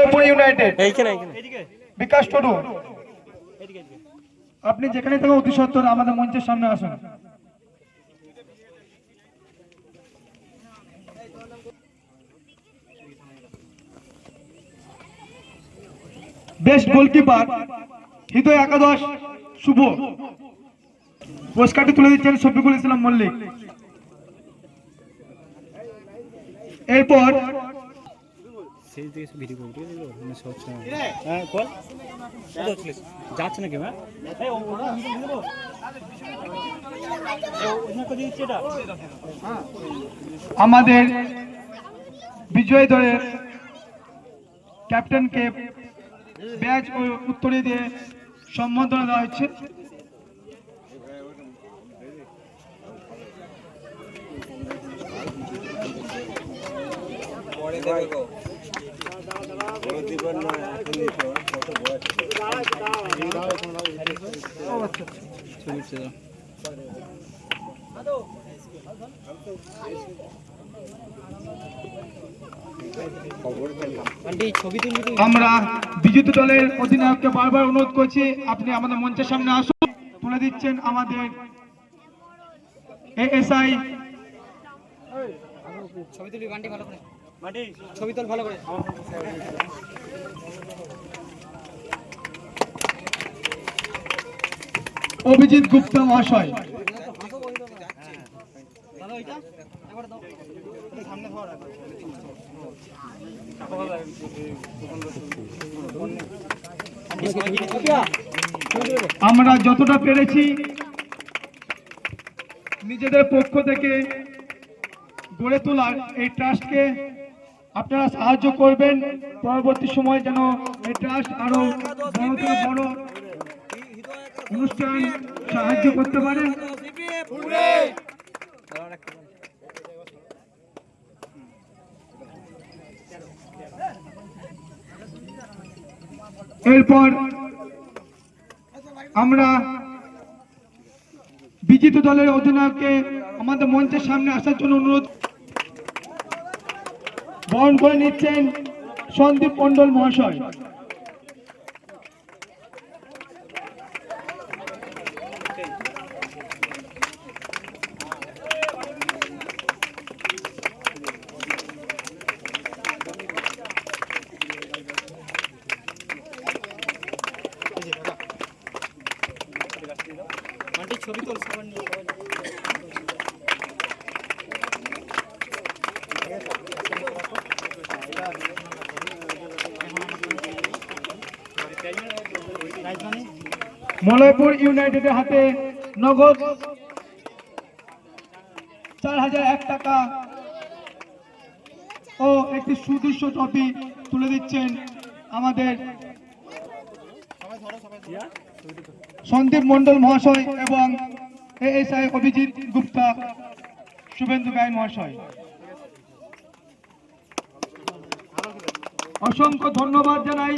Malaypur United বিকাশ টুডু, আপনি যেখানে থেকে অতি সত্বর আমাদের মঞ্চের সামনে আসুন। বেস্ট গোলকিপার হৃদয় একাদশ শুভ, পুরস্কারটি তুলে দিচ্ছেন শফিকুল ইসলাম মল্লিক। এরপর আমাদের বিজয় দলের ক্যাপ্টেনকে ব্যাচ ও উত্তরে দিয়ে সম্বোধনা দেওয়া হচ্ছে। আমরা বিজেপি দলের অধিনায়ককে বারবার অনুরোধ করছি, আপনি আমাদের মঞ্চের সামনে আসুন। তুলে দিচ্ছেন আমাদের এএসআই অভিজিৎ গুপ্তা মহাশয়। আমরা যতটা পেরেছি নিজেদের পক্ষ থেকে গড়ে তোলার এই ট্রাস্টকে আপনারা সাহায্য করবেন, পরবর্তী সময় যেন এই ট্রাস্ট আরো বড় থেকে বড় অনুষ্ঠান সাহায্য করতে পারে। এরপর আমরা বিজেপি দলের অধিনায়ককে আমাদের মঞ্চের সামনে আসার জন্য অনুরোধ। বরণ করে নিচ্ছেন সন্দীপ মন্ডল মহাশয়। মলয়পুর ইউনাইটেডের হাতে নগদ 4001 টাকা ও একটি সুদৃশ্য ট্রফি তুলে দিচ্ছেন আমাদের সন্দীপ মন্ডল মহাশয় এবং এএসআই অভিজিৎ গুপ্তা শুভেন্দু গায়ন মহাশয়। অসংখ্য ধন্যবাদ জানাই।